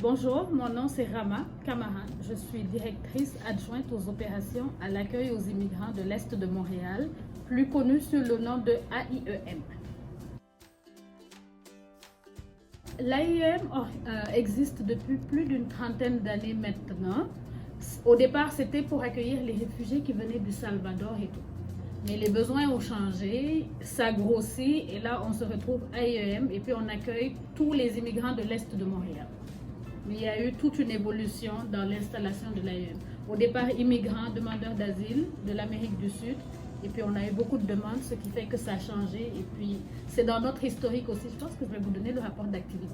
Bonjour, mon nom c'est Rama Kamaran. Je suis directrice adjointe aux opérations à l'accueil aux immigrants de l'Est de Montréal, plus connu sous le nom de AIEM. L'AIEM existe depuis plus d'une trentaine d'années maintenant. Au départ, c'était pour accueillir les réfugiés qui venaient du Salvador et tout. Mais les besoins ont changé, ça grossit et là on se retrouve à AIEM et puis on accueille tous les immigrants de l'Est de Montréal. Mais il y a eu toute une évolution dans l'installation de l'AIEM. Au départ, immigrants, demandeurs d'asile de l'Amérique du Sud. Et puis on a eu beaucoup de demandes, ce qui fait que ça a changé. Et puis c'est dans notre historique aussi. Je pense que je vais vous donner le rapport d'activité.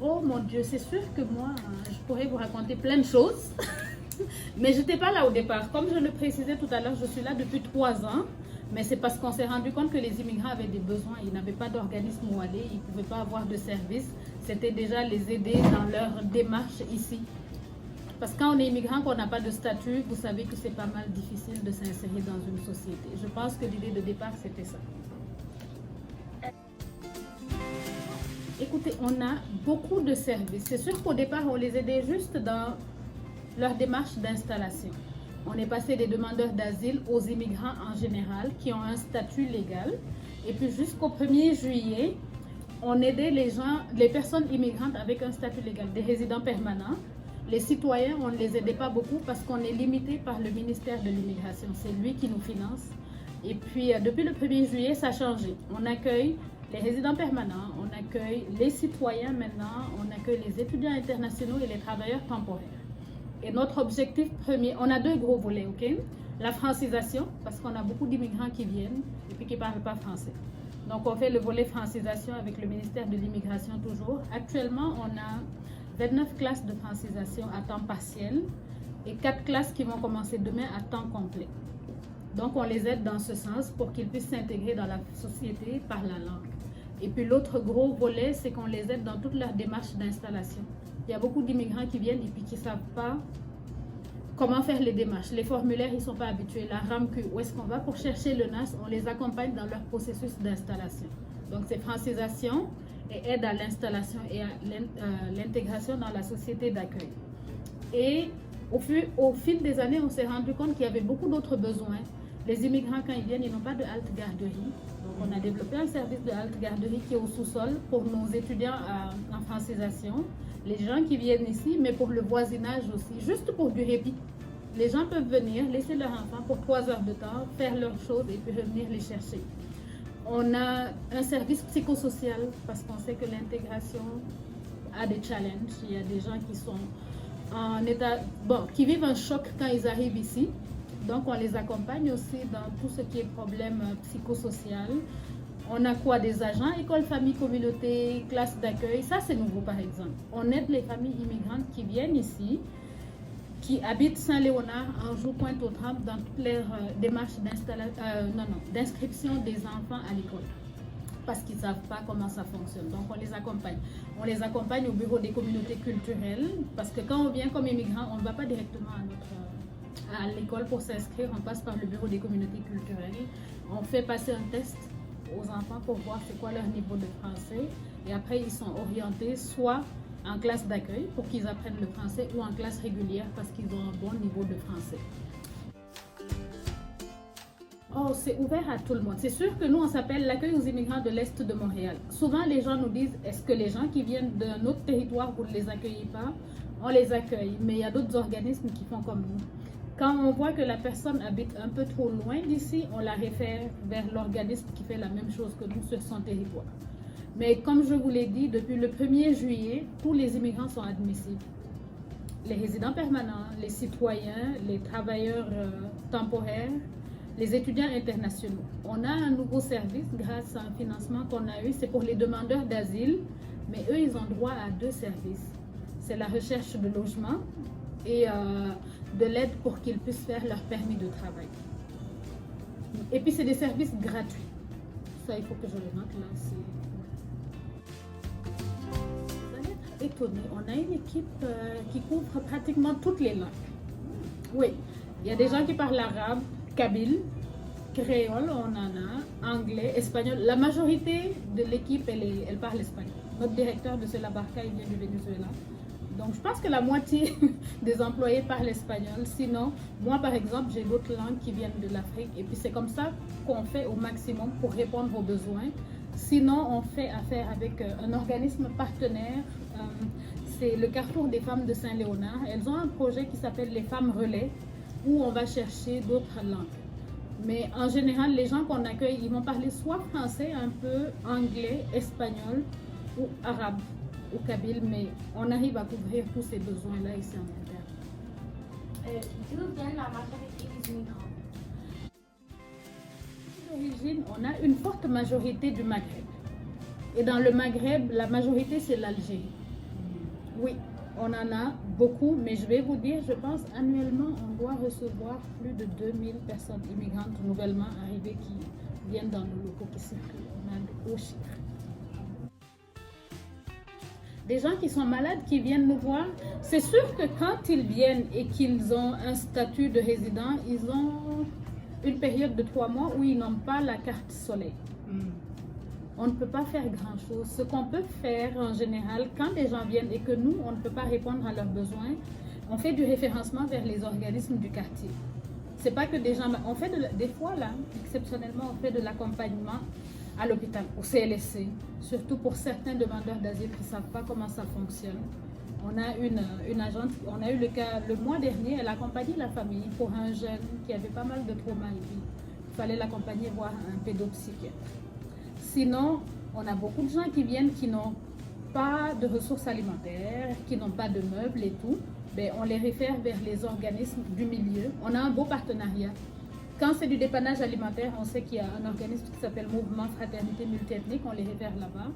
Oh mon Dieu, c'est sûr que moi, je pourrais vous raconter plein de choses. Mais je n'étais pas là au départ. Comme je le précisais tout à l'heure, je suis là depuis 3 ans. Mais c'est parce qu'on s'est rendu compte que les immigrants avaient des besoins. Ils n'avaient pas d'organisme où aller, ils ne pouvaient pas avoir de service. C'était déjà les aider dans leur démarche ici. Parce que quand on est immigrant, qu'on n'a pas de statut, vous savez que c'est pas mal difficile de s'insérer dans une société. Je pense que l'idée de départ, c'était ça. Écoutez, on a beaucoup de services. C'est sûr qu'au départ, on les aidait juste dans leur démarche d'installation. On est passé des demandeurs d'asile aux immigrants en général qui ont un statut légal. Et puis jusqu'au 1er juillet, on aidait les personnes immigrantes avec un statut légal, des résidents permanents. Les citoyens, on ne les aidait pas beaucoup parce qu'on est limité par le ministère de l'Immigration. C'est lui qui nous finance. Et puis depuis le 1er juillet, ça a changé. On accueille les résidents permanents, on accueille les citoyens maintenant, on accueille les étudiants internationaux et les travailleurs temporaires. Et notre objectif premier, on a 2 gros volets, ok? La francisation, parce qu'on a beaucoup d'immigrants qui viennent et puis qui ne parlent pas français. Donc on fait le volet francisation avec le ministère de l'Immigration toujours. Actuellement, on a 29 classes de francisation à temps partiel et 4 classes qui vont commencer demain à temps complet. Donc on les aide dans ce sens pour qu'ils puissent s'intégrer dans la société par la langue. Et puis l'autre gros volet, c'est qu'on les aide dans toute leur démarche d'installation. Il y a beaucoup d'immigrants qui viennent et puis qui ne savent pas comment faire les démarches. Les formulaires, ils ne sont pas habitués. La RAMQ, où est-ce qu'on va pour chercher le NAS? On les accompagne dans leur processus d'installation. Donc c'est francisation et aide à l'installation et à l'intégration dans la société d'accueil. Et au fil des années, on s'est rendu compte qu'il y avait beaucoup d'autres besoins. Les immigrants, quand ils viennent, ils n'ont pas de halte garderie. Donc on a développé un service de halte garderie qui est au sous-sol pour nos étudiants en francisation. Les gens qui viennent ici, mais pour le voisinage aussi, juste pour du répit. Les gens peuvent venir, laisser leur enfant pour 3 heures de temps, faire leurs choses et puis revenir les chercher. On a un service psychosocial parce qu'on sait que l'intégration a des challenges. Il y a des gens qui sont en état, qui vivent un choc quand ils arrivent ici. Donc on les accompagne aussi dans tout ce qui est problème psychosocial. On a quoi? Des agents, école, famille, communauté, classe d'accueil. Ça, c'est nouveau, par exemple. On aide les familles immigrantes qui viennent ici, qui habitent Saint-Léonard, Anjou, Pointe-aux-Trembles, dans toutes leurs démarches d'inscription des enfants à l'école. Parce qu'ils ne savent pas comment ça fonctionne. Donc, on les accompagne. On les accompagne au bureau des communautés culturelles. Parce que quand on vient comme immigrant, on ne va pas directement à l'école pour s'inscrire. On passe par le bureau des communautés culturelles. On fait passer un test aux enfants pour voir c'est quoi leur niveau de français et après ils sont orientés soit en classe d'accueil pour qu'ils apprennent le français ou en classe régulière parce qu'ils ont un bon niveau de français. Oh, c'est ouvert à tout le monde. C'est sûr que nous, on s'appelle l'accueil aux immigrants de l'Est de Montréal. Souvent, les gens nous disent, est-ce que les gens qui viennent d'un autre territoire, vous ne les accueillez pas? On les accueille, mais il y a d'autres organismes qui font comme nous. Quand on voit que la personne habite un peu trop loin d'ici, on la réfère vers l'organisme qui fait la même chose que nous sur son territoire. Mais comme je vous l'ai dit, depuis le 1er juillet, tous les immigrants sont admissibles. Les résidents permanents, les citoyens, les travailleurs temporaires, les étudiants internationaux. On a un nouveau service grâce à un financement qu'on a eu, c'est pour les demandeurs d'asile, mais eux, ils ont droit à 2 services. C'est la recherche de logement et de l'aide pour qu'ils puissent faire leur permis de travail. Et puis c'est des services gratuits. Ça, il faut que je le note là. Vous allez être étonnés. On a une équipe qui couvre pratiquement toutes les langues. Oui, il y a des gens qui parlent arabe, kabyle, créole, on en a, anglais, espagnol. La majorité de l'équipe, elle parle espagnol. Notre directeur de la Barca, il vient du Venezuela. Donc, je pense que la moitié des employés parlent espagnol. Sinon, moi, par exemple, j'ai d'autres langues qui viennent de l'Afrique. Et puis, c'est comme ça qu'on fait au maximum pour répondre aux besoins. Sinon, on fait affaire avec un organisme partenaire. C'est le Carrefour des femmes de Saint-Léonard. Elles ont un projet qui s'appelle les Femmes Relais, où on va chercher d'autres langues. Mais en général, les gens qu'on accueille, ils vont parler soit français, un peu anglais, espagnol ou arabe ou kabyle, mais on arrive à couvrir tous ces besoins-là ici en interne. D'où viennent la majorité des immigrants? D'origine, on a une forte majorité du Maghreb. Et dans le Maghreb, la majorité, c'est l'Algérie. Oui, on en a beaucoup, mais je vais vous dire, je pense annuellement, on doit recevoir plus de 2000 personnes immigrantes nouvellement arrivées qui viennent dans nos locaux qui circulent. On a de hauts chiffres. Des gens qui sont malades, qui viennent nous voir, c'est sûr que quand ils viennent et qu'ils ont un statut de résident, ils ont une période de 3 mois où ils n'ont pas la carte soleil. On ne peut pas faire grand-chose. Ce qu'on peut faire en général, quand les gens viennent et que nous, on ne peut pas répondre à leurs besoins, on fait du référencement vers les organismes du quartier. C'est pas que des gens... On fait des fois, là, exceptionnellement, on fait de l'accompagnement à l'hôpital, au CLSC, surtout pour certains demandeurs d'asile qui ne savent pas comment ça fonctionne. On a une agente, on a eu le cas le mois dernier, elle a accompagné la famille pour un jeune qui avait pas mal de traumas et puis il fallait l'accompagner voir un pédopsychiatre. Sinon, on a beaucoup de gens qui viennent qui n'ont pas de ressources alimentaires, qui n'ont pas de meubles et tout. Ben, on les réfère vers les organismes du milieu. On a un beau partenariat. Quand c'est du dépannage alimentaire, on sait qu'il y a un organisme qui s'appelle Mouvement Fraternité Multiethnique, on les réfère là-bas.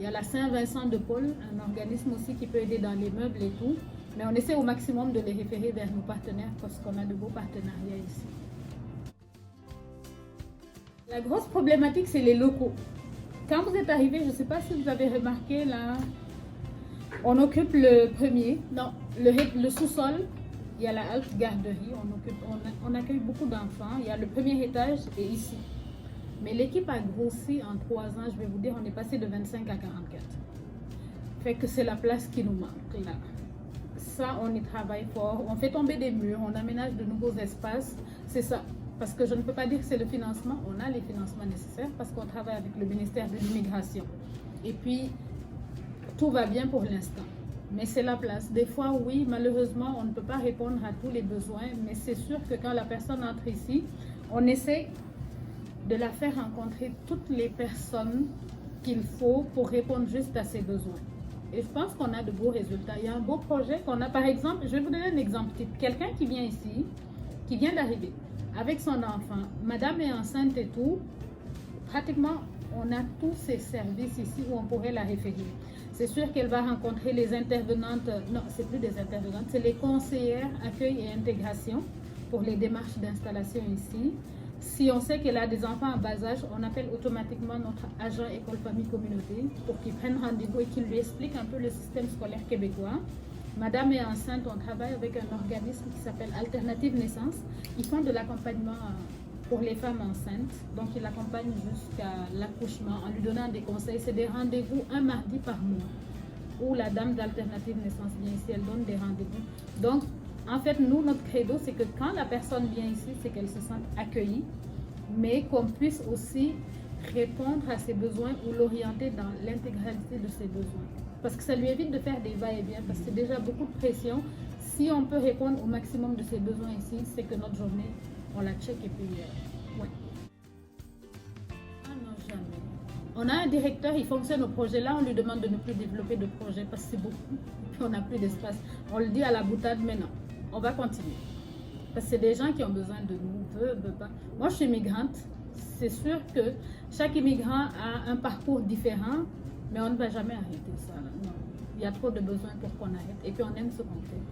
Il y a la Saint-Vincent de Paul, un organisme aussi qui peut aider dans les meubles et tout. Mais on essaie au maximum de les référer vers nos partenaires parce qu'on a de beaux partenariats ici. La grosse problématique, c'est les locaux. Quand vous êtes arrivé, je ne sais pas si vous avez remarqué là, on occupe le premier, non, le sous-sol. Il y a la halte garderie, on accueille beaucoup d'enfants. Il y a le premier étage et ici. Mais l'équipe a grossi en 3 ans, je vais vous dire, on est passé de 25 à 44. Fait que c'est la place qui nous manque là. Ça, on y travaille fort. On fait tomber des murs, on aménage de nouveaux espaces. C'est ça. Parce que je ne peux pas dire que c'est le financement. On a les financements nécessaires parce qu'on travaille avec le ministère de l'Immigration. Et puis, tout va bien pour l'instant. Mais c'est la place. Des fois, oui, malheureusement, on ne peut pas répondre à tous les besoins, mais c'est sûr que quand la personne entre ici, on essaie de la faire rencontrer toutes les personnes qu'il faut pour répondre juste à ses besoins. Et je pense qu'on a de beaux résultats. Il y a un beau projet qu'on a, par exemple, je vais vous donner un exemple type. Quelqu'un qui vient ici, qui vient d'arriver, avec son enfant, madame est enceinte et tout, pratiquement, on a tous ces services ici où on pourrait la référer. C'est sûr qu'elle va rencontrer les intervenantes, non, c'est plus des intervenantes, c'est les conseillères accueil et intégration pour les démarches d'installation ici. Si on sait qu'elle a des enfants en bas âge, on appelle automatiquement notre agent école famille communauté pour qu'il prenne rendez-vous et qu'il lui explique un peu le système scolaire québécois. Madame est enceinte, on travaille avec un organisme qui s'appelle Alternative Naissance. Ils font de l'accompagnement pour les femmes enceintes. Donc, ils l'accompagnent jusqu'à l'accouchement en lui donnant des conseils. C'est des rendez-vous un mardi par mois où la dame d'Alternative Naissance vient ici, elle donne des rendez-vous. Donc, en fait, nous, notre credo, c'est que quand la personne vient ici, c'est qu'elle se sente accueillie, mais qu'on puisse aussi répondre à ses besoins ou l'orienter dans l'intégralité de ses besoins. Parce que ça lui évite de faire des va-et-vient, parce que c'est déjà beaucoup de pression. Si on peut répondre au maximum de ses besoins ici, c'est que notre journée, on la check et puis, ouais. Ah non, jamais. On a un directeur, il fonctionne au projet. Là, on lui demande de ne plus développer de projet parce que c'est beaucoup. Puis on n'a plus d'espace. On le dit à la boutade, mais non, on va continuer. Parce que c'est des gens qui ont besoin de nous, veut pas. Moi, je suis migrante. C'est sûr que chaque immigrant a un parcours différent, mais on ne va jamais arrêter ça. Non. Il y a trop de besoins pour qu'on arrête. Et puis, on aime ce qu'on fait.